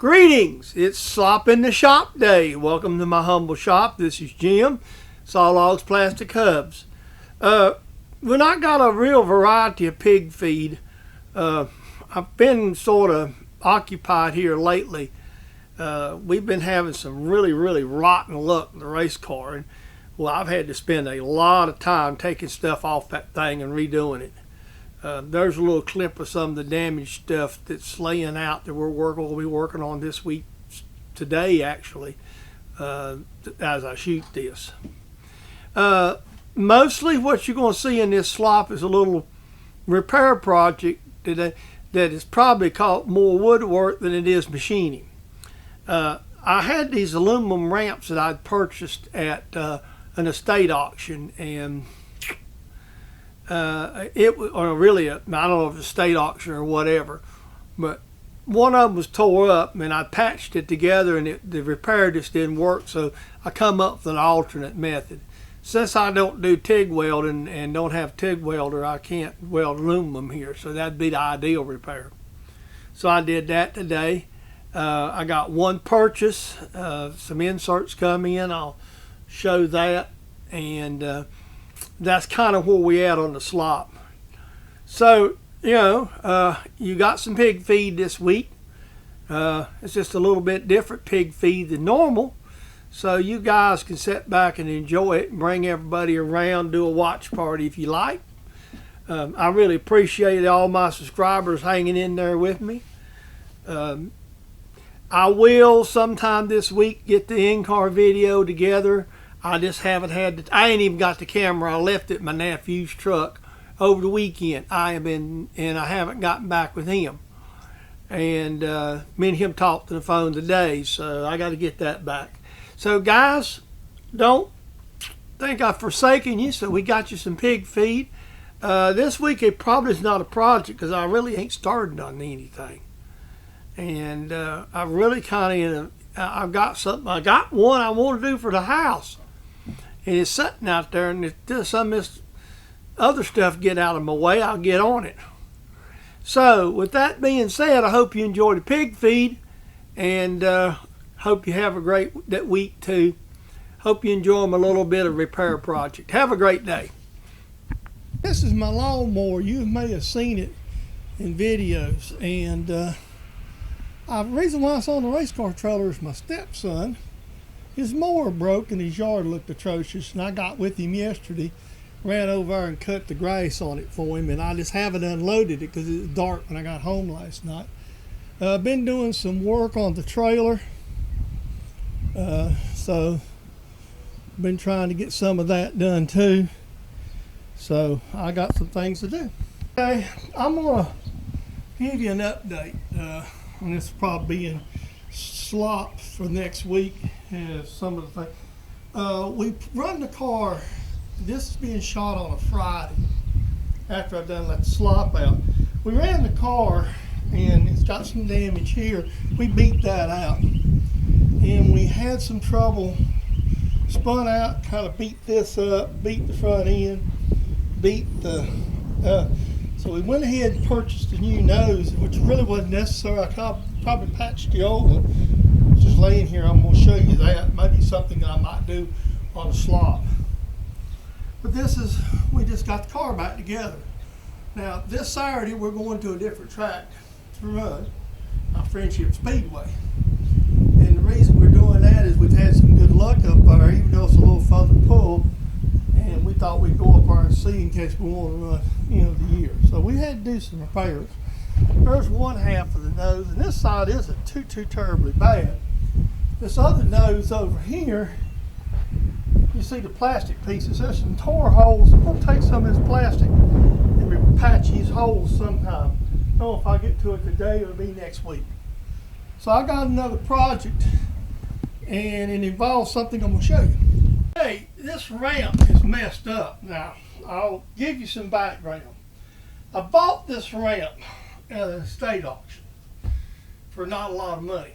Greetings, it's Slop in the Shop Day. Welcome to my humble shop. This is Jim, Saw Logs Plastic Hubs. We've not got a real variety of pig feed. I've been sort of occupied here lately. We've been having some really rotten luck in the race car. And, well, I've had to spend a lot of time taking stuff off that thing and redoing it. There's a little clip of some of the damaged stuff that's laying out that we'll be working on this week, today actually, as I shoot this. Mostly what you're going to see in this slop is a little repair project that is probably called more woodwork than it is machining. I had these aluminum ramps that I'd purchased at an estate auction, and it was really I don't know if it's a state auction or whatever, but one of them was tore up and I patched it together and the repair just didn't work, so I come up with an alternate method. Since I don't do TIG welding and don't have TIG welder, I can't weld aluminum here, so that'd be the ideal repair. So I did that today. I got one purchase, some inserts come in, I'll show that, and that's kind of where we at on the slop. So, you know, you got some pig feed this week. It's just a little bit different pig feed than normal. So you guys can sit back and enjoy it and bring everybody around, do a watch party if you like. I really appreciate all my subscribers hanging in there with me. I will sometime this week get the in-car video together. I just haven't had I ain't even got the camera. I left it in my nephew's truck over the weekend. I haven't gotten back with him. And me and him talked on the phone today, so I got to get that back. So guys, don't think I've forsaken you, so we got you some pig feed. This week it probably is not a project because I really ain't started on anything. And I really kind of, I've got something, I got one I want to do for the house. And it's sitting out there, and if some of this other stuff get out of my way, I'll get on it. So with that being said, I hope you enjoy the pig feed, and hope you have a great week too. Hope you enjoy my little bit of repair project. Have a great day. This is my lawnmower. You may have seen it in videos, and the reason why it's on the race car trailer is my stepson. His mower broke and his yard looked atrocious, and I got with him yesterday, ran over and cut the grass on it for him, and I just haven't unloaded it because it was dark when I got home last night. I've been doing some work on the trailer, so I've been trying to get some of that done too. So I got some things to do. Okay, I'm gonna give you an update, and this will probably be in slop for next week. Some of the things we run the car. This is being shot on a Friday after I've done let the slop out. We ran the car and it's got some damage here. We beat that out, and we had some trouble. Spun out, kind of beat this up, beat the front end, beat the so we went ahead and purchased a new nose, which really wasn't necessary. I probably patched the old one. Just laying here, I'm going to show you that. Maybe something that I might do on the slop. But this is, we just got the car back together. Now, this Saturday, we're going to a different track to run, our Friendship Speedway. And the reason we're doing that is we've had some good luck up there, even though it's a little further pull. And we thought we'd go up there and see in case we want to run, you know, the year. So we had to do some repairs. There's one half of the nose, and this side isn't too terribly bad. This other nose over here, you see the plastic pieces. There's some tore holes. I'm going to take some of this plastic and patch these holes sometime. I don't know if I get to it today or it'll be next week. So I got another project, and it involves something I'm going to show you. Hey, this ramp is messed up. Now, I'll give you some background. I bought this ramp at an estate auction for not a lot of money.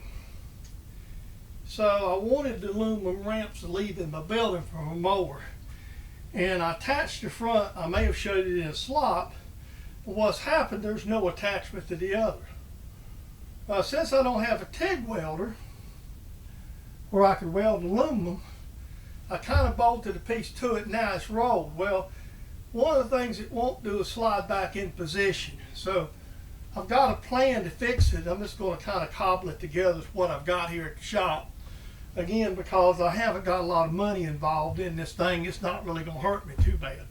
So I wanted the aluminum ramps to leave in my building for a mower. And I attached the front. I may have showed it in a slop. But what's happened, there's no attachment to the other. Since I don't have a TIG welder where I could weld aluminum, I kind of bolted a piece to it. Now it's rolled. Well, one of the things it won't do is slide back in position. So I've got a plan to fix it. I'm just going to kind of cobble it together with what I've got here at the shop. Again, because I haven't got a lot of money involved in this thing, it's not really going to hurt me too bad.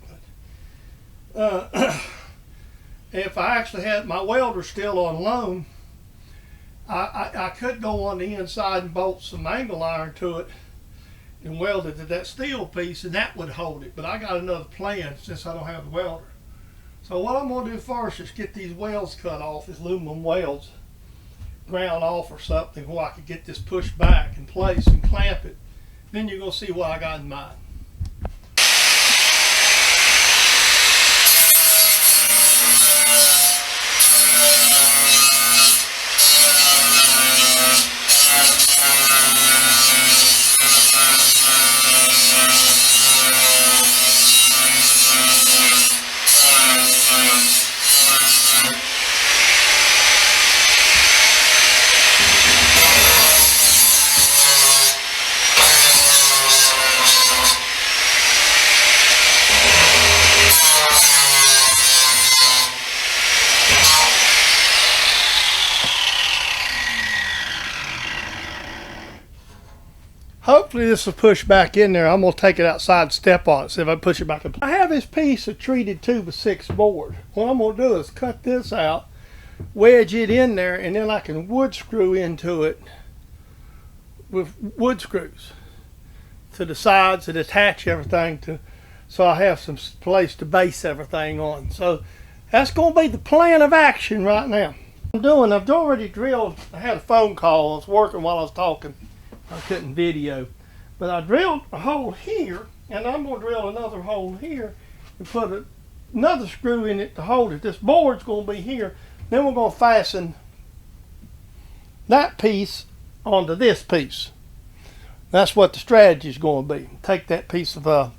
But if I actually had my welder still on loan, I could go on the inside and bolt some angle iron to it and weld it to that steel piece, and that would hold it. But I got another plan since I don't have the welder. So what I'm going to do first is get these welds cut off, these aluminum welds, ground off or something, where I could get this pushed back in place and clamp it. Then you're going to see what I got in mind. Hopefully this will push back in there. I'm going to take it outside and step on it, see if I push it back up. I have this piece of treated 2x6 board. What I'm going to do is cut this out, wedge it in there, and then I can wood screw into it with wood screws to the sides and attach everything to, so I have some place to base everything on. So that's going to be the plan of action right now. I've already drilled. I had a phone call. I was working while I was talking. I couldn't video, but I drilled a hole here, and I'm going to drill another hole here and put another screw in it to hold it. This board's going to be here. Then we're going to fasten that piece onto this piece. That's what the strategy is going to be. Take that piece of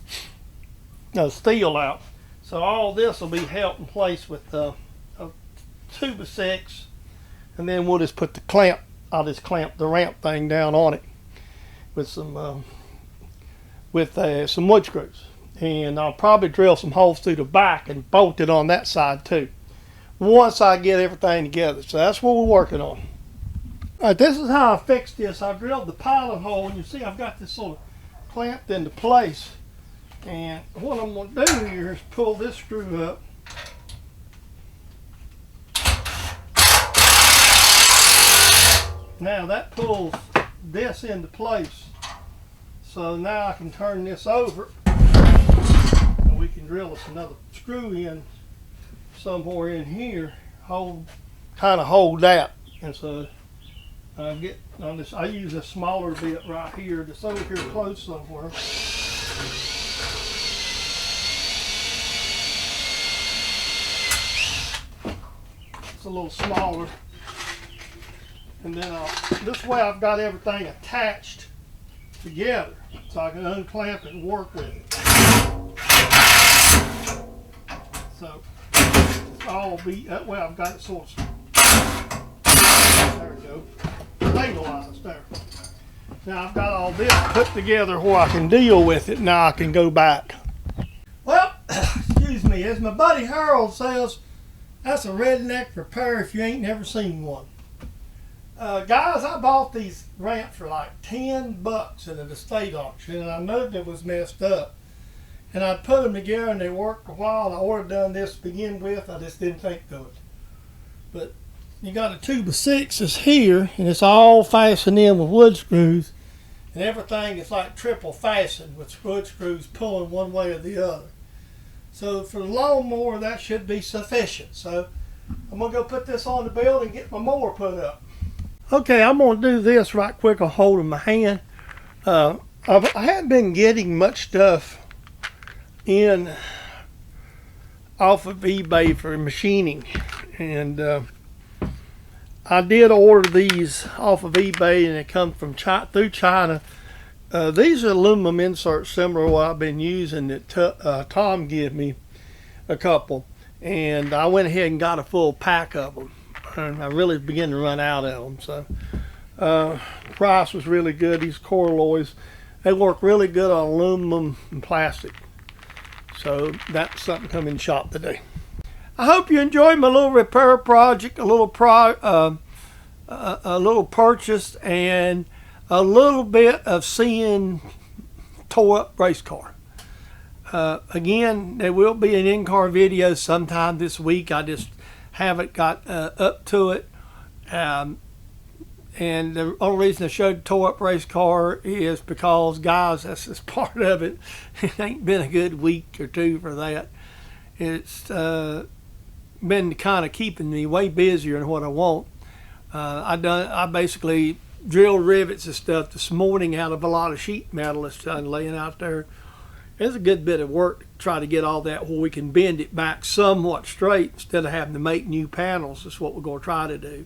steel out. So all this will be held in place with a 2x6, and then we'll just put the clamp. I'll just clamp the ramp thing down on it with some wood screws, and I'll probably drill some holes through the back and bolt it on that side too once I get everything together. So that's what we're working on. All right, this is how I fixed this. I drilled the pilot hole, and you see I've got this sort of clamped into place, and what I'm going to do here is pull this screw up. Now that pulls this into place. So now I can turn this over and we can drill us another screw in somewhere in here, kind of hold that. And so I use a smaller bit right here, just over here close somewhere. It's a little smaller. And then this way I've got everything attached together, so I can unclamp it and work with it. So all be that way. I've got it sort of, there we go, stabilized there. Now I've got all this put together where I can deal with it. Now I can go back. Well, excuse me, as my buddy Harold says, that's a redneck repair if you ain't never seen one. Guys, I bought these ramps for like $10 at an estate auction, and I knew they was messed up. And I put them together and they worked a while. I ordered done this to begin with. I just didn't think of it. But you got a 2x6 is here, and it's all fastened in with wood screws, and everything is like triple fastened with wood screws pulling one way or the other. So for the lawnmower, that should be sufficient. So I'm gonna go put this on the build and get my mower put up. Okay, I'm going to do this right quick. I'll hold in my hand. I haven't been getting much stuff in off of eBay for machining, and I did order these off of eBay, and they come from through China. These are aluminum inserts similar to what I've been using that Tom gave me a couple, and I went ahead and got a full pack of them. and I really began to run out of them. So price was really good. These Corloys, they work really good on aluminum and plastic. So that's something coming in shop today. I hope you enjoyed my little repair project, a little purchase, and a little bit of seeing tore up race car. Again, there will be an in-car video sometime this week. I just haven't got up to it. And the only reason I showed tore up race car is because, guys, that's just part of it. It ain't been a good week or two for that. It's been kind of keeping me way busier than what I want. I basically drilled rivets and stuff this morning out of a lot of sheet metal that's laying out there. It's a good bit of work to try to get all that where we can bend it back somewhat straight instead of having to make new panels. That's what we're going to try to do.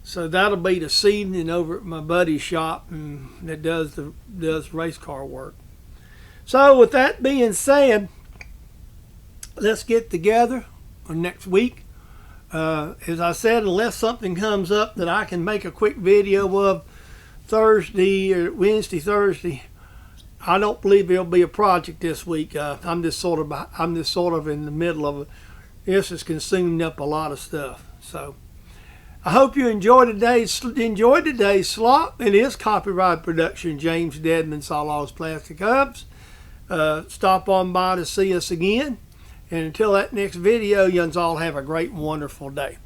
So that'll be this evening over at my buddy's shop, and that does race car work. So with that being said, let's get together next week. As I said, unless something comes up that I can make a quick video of Thursday or Wednesday, Thursday, I don't believe there'll be a project this week. I'm just sort of in the middle of it. This has consumed up a lot of stuff. So I hope you enjoyed today's Slop. It is copyright production. James Deadman, Sawlogs Plastic Hubs. Stop on by to see us again. And until that next video, you all have a great and wonderful day.